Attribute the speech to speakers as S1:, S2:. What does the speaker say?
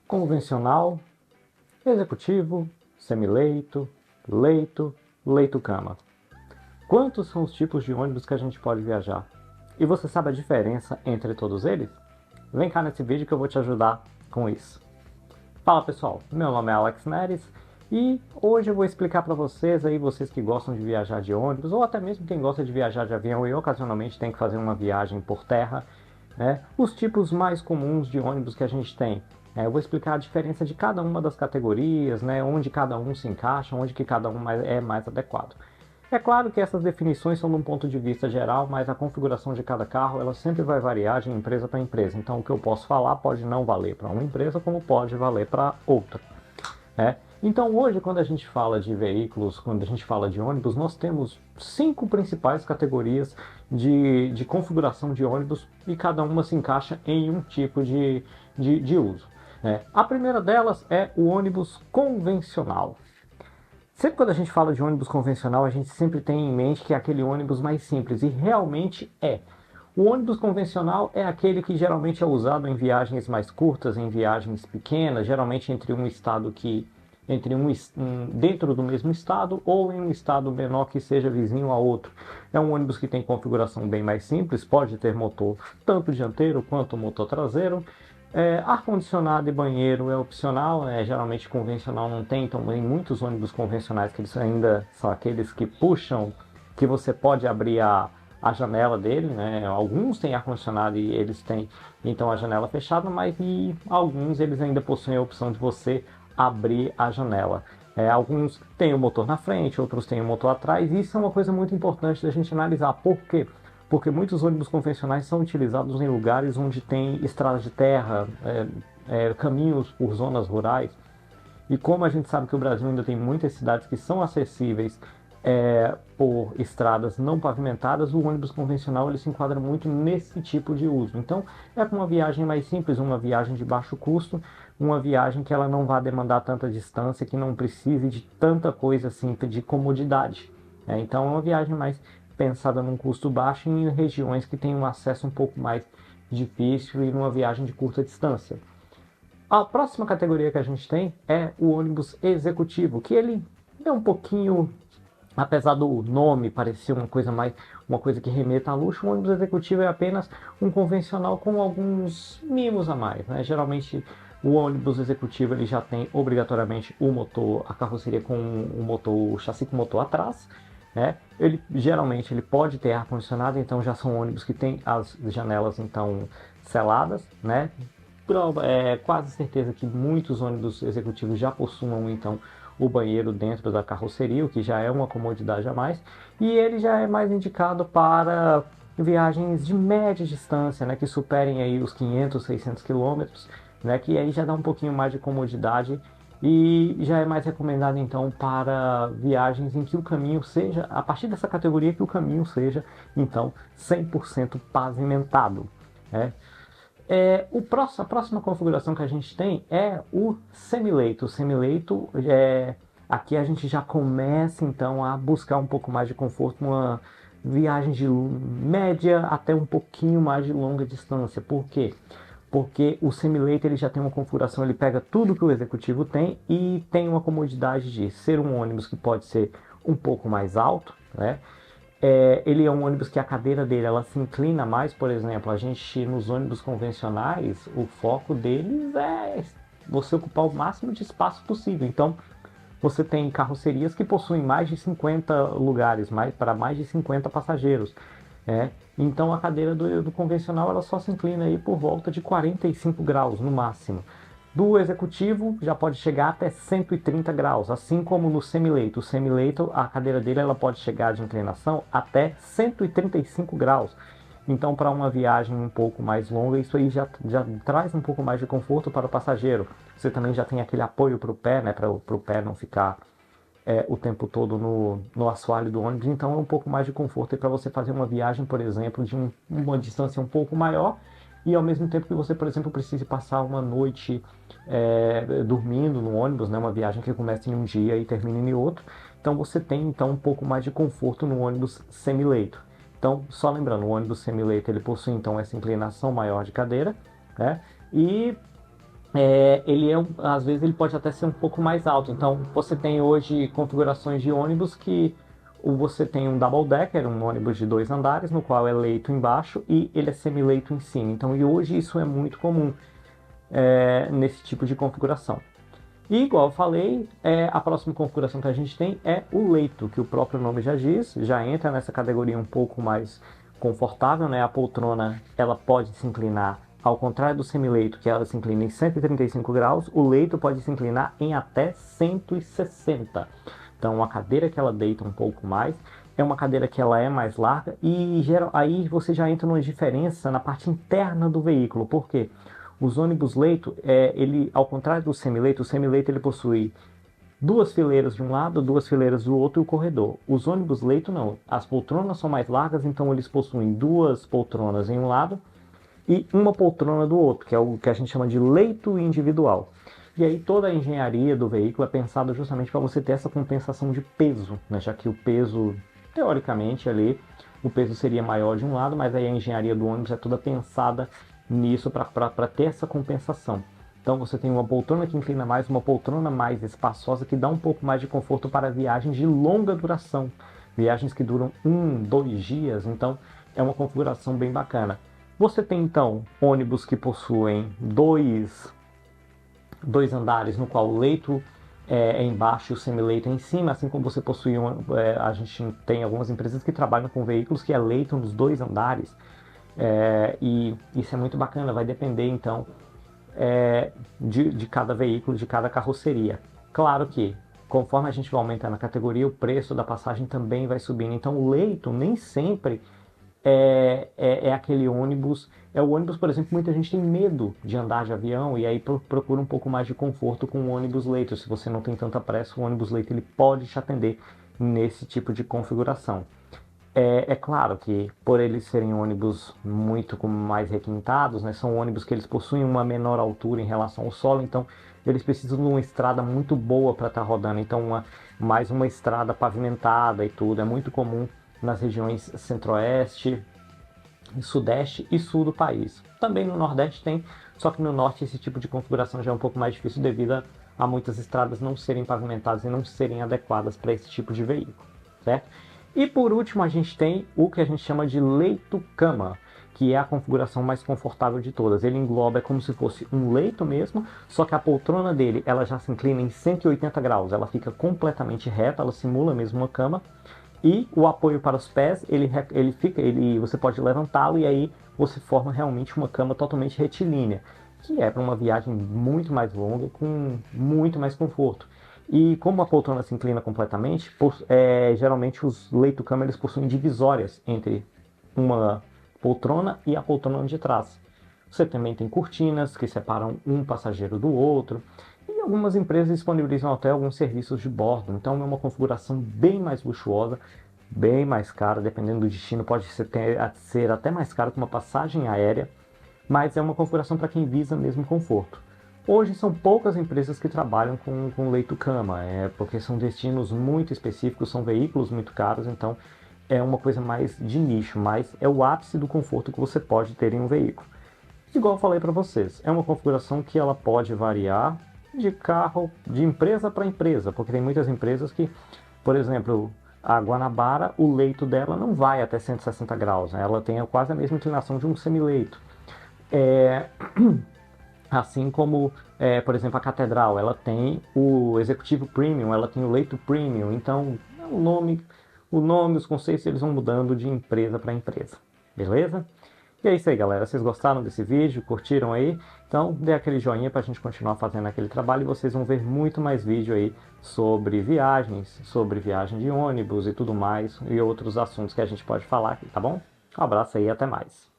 S1: convencional, executivo, semileito, leito, leito-cama. Quantos são os tipos de ônibus que a gente pode viajar? E você sabe a diferença entre todos eles? Vem cá nesse vídeo que eu vou te ajudar com isso. Fala pessoal, meu nome é Alex Neres e hoje eu vou explicar para vocês aí, vocês que gostam de viajar de ônibus ou até mesmo quem gosta de viajar de avião e ocasionalmente tem que fazer uma viagem por terra, né? Os tipos mais comuns de ônibus que a gente tem. Eu vou explicar a diferença de cada uma das categorias, né? Onde cada um se encaixa, onde que cada um é mais adequado. É claro que essas definições são de um ponto de vista geral, mas a configuração de cada carro ela sempre vai variar de empresa para empresa. Então o que eu posso falar pode não valer para uma empresa, como pode valer para outra, né? Então hoje, quando a gente fala de veículos, quando a gente fala de ônibus, nós temos 5 principais categorias de configuração de ônibus e cada uma se encaixa em um tipo de uso, né? A primeira delas é o ônibus convencional. Sempre quando a gente fala de ônibus convencional, a gente sempre tem em mente que é aquele ônibus mais simples, e realmente é. O ônibus convencional é aquele que geralmente é usado em viagens mais curtas, em viagens pequenas, geralmente entre um estado dentro do mesmo estado ou em um estado menor que seja vizinho a outro. É um ônibus que tem configuração bem mais simples, pode ter motor tanto dianteiro quanto motor traseiro. Ar-condicionado e banheiro é opcional, geralmente convencional não tem, então tem muitos ônibus convencionais que eles ainda são aqueles que puxam, que você pode abrir a janela dele, né? Alguns têm ar-condicionado e eles têm então a janela fechada, mas alguns eles ainda possuem a opção de você abrir a janela. Alguns têm o motor na frente, outros têm o motor atrás, e isso é uma coisa muito importante da gente analisar. Por quê? Porque muitos ônibus convencionais são utilizados em lugares onde tem estradas de terra, caminhos por zonas rurais. E como a gente sabe que o Brasil ainda tem muitas cidades que são acessíveis por estradas não pavimentadas, o ônibus convencional ele se enquadra muito nesse tipo de uso. Então, é uma viagem mais simples, uma viagem de baixo custo, uma viagem que ela não vai demandar tanta distância, que não precise de tanta coisa assim, de comodidade. Então, é uma viagem mais pensada num custo baixo em regiões que têm um acesso um pouco mais difícil e numa viagem de curta distância. A próxima categoria que a gente tem é o ônibus executivo, que ele é um pouquinho, apesar do nome parecer uma coisa que remeta a luxo, o ônibus executivo é apenas um convencional com alguns mimos a mais, né? Geralmente o ônibus executivo ele já tem obrigatoriamente o motor, a carroceria com o chassi com motor atrás, né? Geralmente ele pode ter ar-condicionado, então já são ônibus que têm as janelas então seladas, né? Quase certeza que muitos ônibus executivos já possuem então o banheiro dentro da carroceria, o que já é uma comodidade a mais, e ele já é mais indicado para viagens de média distância, né, que superem aí os 500, 600 quilômetros, né, que aí já dá um pouquinho mais de comodidade e já é mais recomendado então para viagens em que o caminho seja, a partir dessa categoria, que o caminho seja então 100% pavimentado, né? A próxima configuração que a gente tem é o semileito. O semileito, aqui a gente já começa então a buscar um pouco mais de conforto, uma viagem de média até um pouquinho mais de longa distância. Por quê? Porque o semileito ele já tem uma configuração, ele pega tudo que o executivo tem e tem uma comodidade de ser um ônibus que pode ser um pouco mais alto, né? Ele é um ônibus que a cadeira dele ela se inclina mais, por exemplo, a gente nos ônibus convencionais, o foco deles é você ocupar o máximo de espaço possível. Então, você tem carrocerias que possuem mais de 50 lugares, para mais de 50 passageiros. Então, a cadeira do convencional ela só se inclina aí por volta de 45 graus no máximo. Do executivo já pode chegar até 130 graus, assim como no semileito. O semileito, a cadeira dele ela pode chegar de inclinação até 135 graus. Então, para uma viagem um pouco mais longa, isso aí já traz um pouco mais de conforto para o passageiro. Você também já tem aquele apoio para o pé, né, para o pé não ficar o tempo todo no assoalho do ônibus. Então, é um pouco mais de conforto para você fazer uma viagem, por exemplo, de uma distância um pouco maior, e ao mesmo tempo que você, por exemplo, precise passar uma noite dormindo no ônibus, né, uma viagem que começa em um dia e termina em outro. Então você tem então um pouco mais de conforto no ônibus semileito. Então, só lembrando, o ônibus semileito ele possui então essa inclinação maior de cadeira, né, e às vezes ele pode até ser um pouco mais alto. Então você tem hoje configurações de ônibus que você tem um double decker, um ônibus de 2 andares, no qual é leito embaixo e ele é semileito em cima. Então, e hoje isso é muito comum nesse tipo de configuração. E igual eu falei, a próxima configuração que a gente tem é o leito, que o próprio nome já diz, já entra nessa categoria um pouco mais confortável, né? A poltrona ela pode se inclinar, ao contrário do semileito, que ela se inclina em 135 graus, o leito pode se inclinar em até 160. Então, a cadeira que ela deita um pouco mais é uma cadeira que ela é mais larga e aí você já entra numa diferença na parte interna do veículo. Por quê? Os ônibus leito, ele, ao contrário do semileito, o semileito ele possui 2 fileiras de um lado, 2 fileiras do outro e o corredor. Os ônibus leito não. As poltronas são mais largas, então eles possuem 2 poltronas em um lado e uma poltrona do outro, que é o que a gente chama de leito individual. E aí toda a engenharia do veículo é pensada justamente para você ter essa compensação de peso, né? Já que o peso, teoricamente ali, o peso seria maior de um lado, mas aí a engenharia do ônibus é toda pensada nisso para ter essa compensação. Então você tem uma poltrona que inclina mais, uma poltrona mais espaçosa que dá um pouco mais de conforto para viagens de longa duração, viagens que duram 1, 2 dias, então é uma configuração bem bacana. Você tem então ônibus que possuem dois andares, no qual o leito é embaixo e o semileito é em cima, assim como você possui a gente tem algumas empresas que trabalham com veículos que é leito nos 2 andares, e isso é muito bacana, vai depender então de cada veículo, de cada carroceria. Claro que conforme a gente vai aumentando a categoria, o preço da passagem também vai subindo, então o leito nem sempre é aquele ônibus. É o ônibus, por exemplo, muita gente tem medo de andar de avião e aí procura um pouco mais de conforto com o ônibus leito. Se você não tem tanta pressa, o ônibus leito ele pode te atender nesse tipo de configuração. É claro que por eles serem ônibus muito mais requintados, né, são ônibus que eles possuem uma menor altura em relação ao solo, então eles precisam de uma estrada muito boa para estar rodando. Então mais uma estrada pavimentada e tudo. É muito comum nas regiões centro-oeste, sudeste e sul do país. Também no nordeste tem, só que no norte esse tipo de configuração já é um pouco mais difícil devido a muitas estradas não serem pavimentadas e não serem adequadas para esse tipo de veículo, certo? E por último a gente tem o que a gente chama de leito-cama, que é a configuração mais confortável de todas. Ele engloba, é como se fosse um leito mesmo, só que a poltrona dele ela já se inclina em 180 graus, ela fica completamente reta, ela simula mesmo uma cama. E o apoio para os pés, você pode levantá-lo e aí você forma realmente uma cama totalmente retilínea, que é para uma viagem muito mais longa, com muito mais conforto. E como a poltrona se inclina completamente, geralmente os leito-cama eles possuem divisórias entre uma poltrona e a poltrona de trás. Você também tem cortinas que separam um passageiro do outro. E algumas empresas disponibilizam até alguns serviços de bordo. Então é uma configuração bem mais luxuosa, bem mais cara, dependendo do destino, pode ser até mais caro que uma passagem aérea, mas é uma configuração para quem visa mesmo conforto. Hoje são poucas empresas que trabalham com leito-cama, porque são destinos muito específicos, são veículos muito caros, então é uma coisa mais de nicho, mas é o ápice do conforto que você pode ter em um veículo. Igual eu falei para vocês, é uma configuração que ela pode variar de carro, de empresa para empresa, porque tem muitas empresas que, por exemplo, a Guanabara, o leito dela não vai até 160 graus, né? Ela tem quase a mesma inclinação de um semileito. Assim como, por exemplo, a Catedral, ela tem o Executivo Premium, ela tem o leito Premium, então o nome, os conceitos, eles vão mudando de empresa para empresa, beleza? E é isso aí, galera. Vocês gostaram desse vídeo? Curtiram aí? Então, dê aquele joinha pra gente continuar fazendo aquele trabalho e vocês vão ver muito mais vídeo aí sobre viagens, sobre viagem de ônibus e tudo mais, e outros assuntos que a gente pode falar aqui, tá bom? Um abraço aí e até mais.